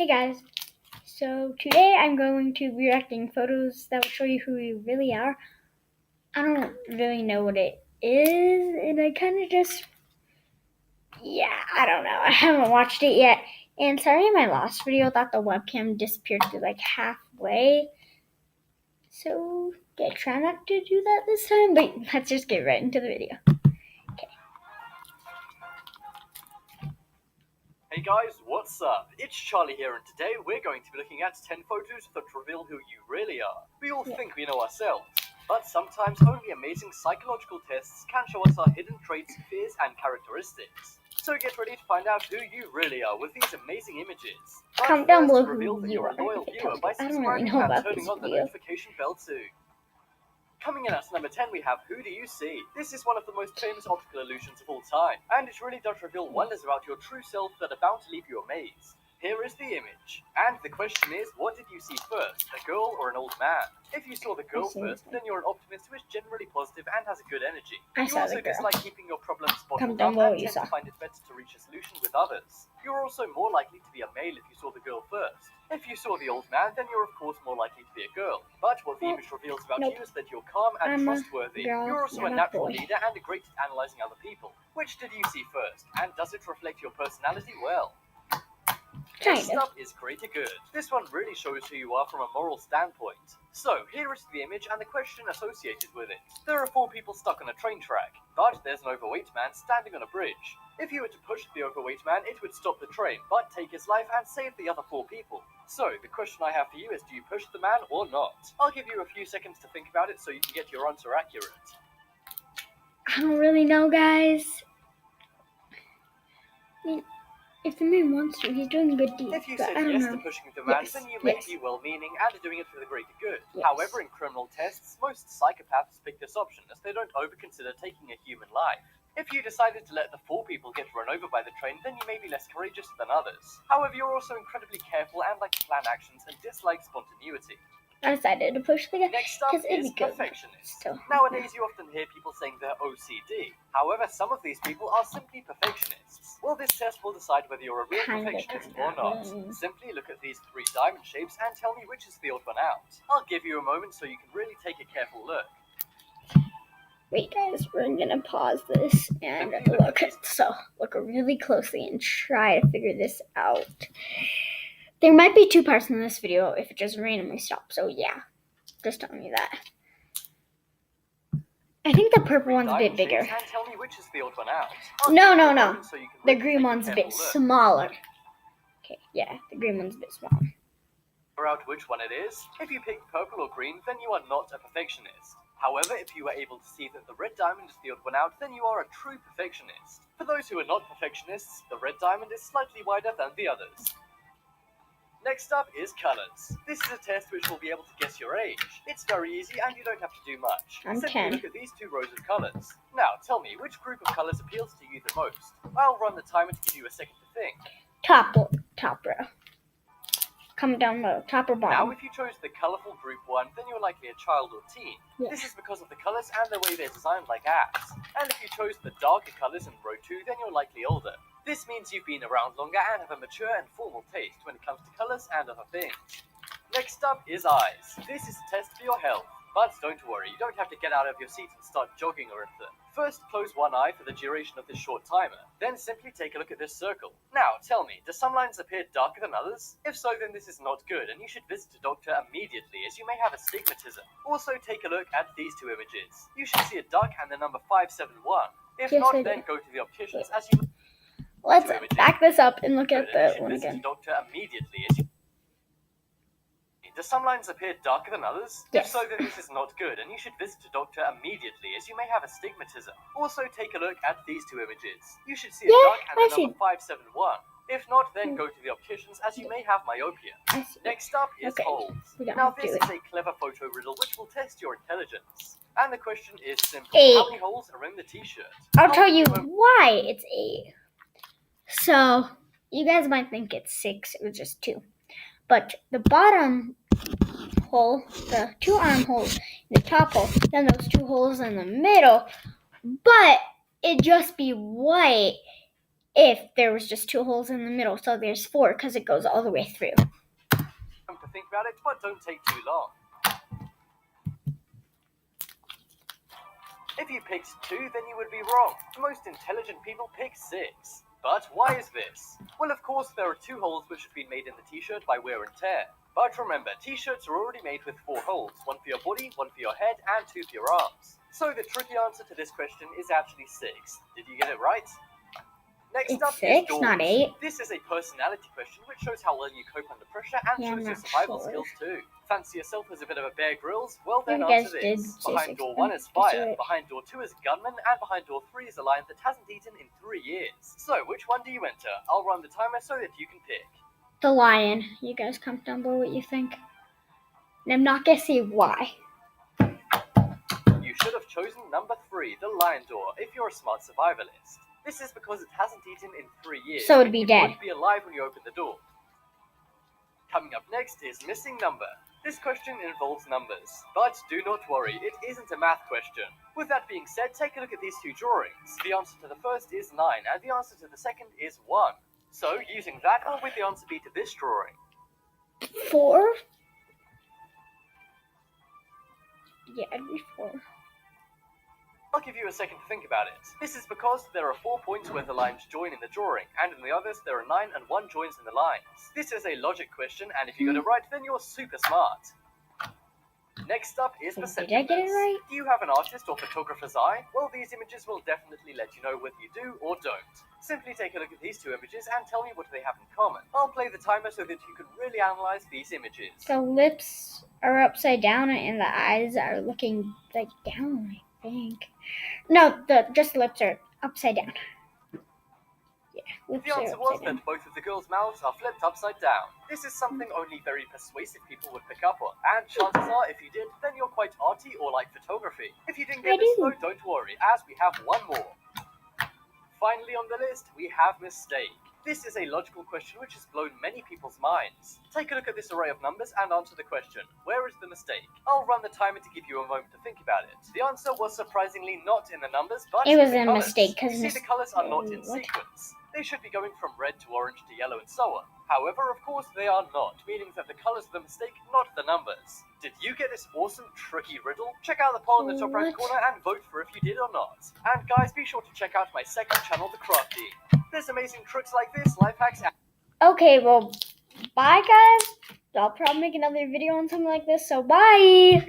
Hey guys, so today I'm going to be reacting photos that will show you who you really are. I don't really know what it is, and I kind of I don't know. I haven't watched it yet. And sorry in my last video that the webcam disappeared to like halfway. So try not to do that this time, but let's just get right into the video. Hey guys, what's up? It's Charlie here, and today we're going to be looking at 10 photos that reveal who you really are. We all think we know ourselves, but sometimes only amazing psychological tests can show us our hidden traits, fears, and characteristics. So get ready to find out who you really are with these amazing images. Comment down below who reveal that you you're are. a loyal viewer by I don't really subscribing know and about turning this on the video. notification bell too. Coming in at number 10, we have Who Do You See? This is one of the most famous optical illusions of all time, and it really does reveal wonders about your true self that are bound to leave you amazed. Here is the image, and the question is, what did you see first, a girl or an old man? If you saw the girl first, then you're an optimist who is generally positive and has a good energy. I saw also the girl. dislike keeping your problems bottled Down up below and you tend saw. to find it better to reach a solution with others. You're also more likely to be a male if you saw the girl first. If you saw the old man, then you're of course more likely to be a girl. But what the image reveals about you is that you're calm and trustworthy. You're also a natural leader and are great at analyzing other people. Which did you see first? And does it reflect your personality well? Next up is Greater Good. This one really shows who you are from a moral standpoint. So, here is the image and the question associated with it. There are 4 people stuck on a train track, but there's an overweight man standing on a bridge. If you were to push the overweight man, it would stop the train, but take his life and save the other 4 people. So, the question I have for you is, do you push the man or not? I'll give you a few seconds to think about it so you can get your answer accurate. I don't really know, guys. If the man wants to, he's doing a good deed. If you said yes to pushing the man, then you may be well-meaning and are doing it for the greater good. However, in criminal tests, most psychopaths pick this option as they don't over-consider taking a human life. If you decided to let the 4 people get run over by the train, then you may be less courageous than others. However, you're also incredibly careful and like to plan actions and dislike spontaneity. I decided to push the guy. Next up is perfectionist. Nowadays, you often hear people saying they're OCD. However, some of these people are simply perfectionists. Well, this test will decide whether you're a real perfectionist or not. Simply look at these 3 diamond shapes and tell me which is the odd one out. I'll give you a moment so you can really take a careful look. Wait, guys, we're gonna pause this and look really closely and try to figure this out. There might be 2 parts in this video if it just randomly stops, so yeah, just telling you that. I think the purple one's a bit bigger. Tell me which is the odd one out. No. The green one's a bit smaller. Okay, yeah, the green one's a bit smaller. Figure out which one it is. If you pick purple or green, then you are not a perfectionist. However, if you were able to see that the red diamond is the odd one out, then you are a true perfectionist. For those who are not perfectionists, the red diamond is slightly wider than the others. Next up is colors. This is a test which will be able to guess your age. It's very easy and you don't have to do much. Simply look at these 2 rows of colors. Now, tell me, which group of colors appeals to you the most? I'll run the timer to give you a second to think. Top row. Comment down below, top or bottom. Now, if you chose the colorful group 1, then you're likely a child or teen. This is because of the colors and the way they're designed like apps. And if you chose the darker colors in row 2, then you're likely older. This means you've been around longer and have a mature and formal taste when it comes to colors and other things. Next up is eyes. This is a test for your health. But don't worry, you don't have to get out of your seat and start jogging or anything. First, close one eye for the duration of this short timer. Then simply take a look at this circle. Now, tell me, do some lines appear darker than others? If so, then this is not good, and you should visit a doctor immediately, as you may have astigmatism. Also, take a look at these 2 images. You should see a duck and the number 571. If not, then go to the opticians as you... Let's back this up and look at the one again. Doctor immediately as you... Do some lines appear darker than others? If so, then this is not good, and you should visit a doctor immediately, as you may have astigmatism. Also, take a look at these 2 images. You should see a duck and the number 571. If not, then go to the opticians, as you may have myopia. Next up is holes. Now, this is a clever photo riddle which will test your intelligence. And the question is simple. How many holes are in the t-shirt? I'll tell you why it's 8. So, you guys might think it's 6, it was just 2. But the bottom hole, the 2 armholes, the top hole, then those 2 holes in the middle, but it just be white if there was just 2 holes in the middle. So there's 4 because it goes all the way through. To think about it, but don't take too long. If you picked 2, then you would be wrong. Most intelligent people pick 6. But why is this? Well, of course, there are 2 holes which have been made in the t-shirt by wear and tear. But remember, t-shirts are already made with 4 holes, 1 for your body, 1 for your head, and 2 for your arms. So the tricky answer to this question is actually 6. Did you get it right? Next It's up 6, is doors. not 8. This is a personality question which shows how well you cope under pressure and shows your survival skills too. Fancy yourself as a bit of a Bear Grylls? Well then answer this. Behind door 1 is fire, behind door 2 is gunman, and behind door 3 is a lion that hasn't eaten in 3 years. So which one do you enter? I'll run the timer so that you can pick. The lion. You guys comment down below what you think. And I'm not gonna say why. You should have chosen number 3, the lion door, if you're a smart survivalist. This is because it hasn't eaten in 3 years. So it'd be dead. It won't be alive when you open the door. Coming up next is missing number. This question involves numbers, but do not worry, it isn't a math question. With that being said, take a look at these 2 drawings. The answer to the first is 9, and the answer to the second is 1. So, using that, what would the answer be to this drawing? 4? Yeah, it'd be 4. I'll give you a second to think about it. This is because there are 4 points where the lines join in the drawing, and in the others there are 9 and 1 joins in the lines. This is a logic question, and if you got it right, then you're super smart. Next up is percentages. Did I get it right? Do you have an artist or photographer's eye? Well, these images will definitely let you know whether you do or don't. Simply take a look at these 2 images and tell me what they have in common. I'll play the timer so that you can really analyze these images. The lips are upside down and the eyes are looking like down, I think. No, just the lips are upside down. Yeah, lips The answer are was upside down. that both of the girls' mouths are flipped upside down. This is something only very persuasive people would pick up on, and chances are, if you did, then you're quite arty or like photography. If you didn't get this though, don't worry, as we have 1 more. Finally on the list, we have mistake. This is a logical question which has blown many people's minds. Take a look at this array of numbers and answer the question, where is the mistake? I'll run the timer to give you a moment to think about it. The answer was surprisingly not in the numbers, but It was in the a colors. mistake because You see, the colors are not in what? sequence. They should be going from red to orange to yellow and so on. However, of course, they are not, meaning that the colors are the mistake, not the numbers. Did you get this awesome, tricky riddle? Check out the poll in the top right corner and vote for if you did or not. And guys, be sure to check out my second channel, The Crafty. There's amazing tricks like this, life hacks, and Okay, well, bye guys. I'll probably make another video on something like this, so bye!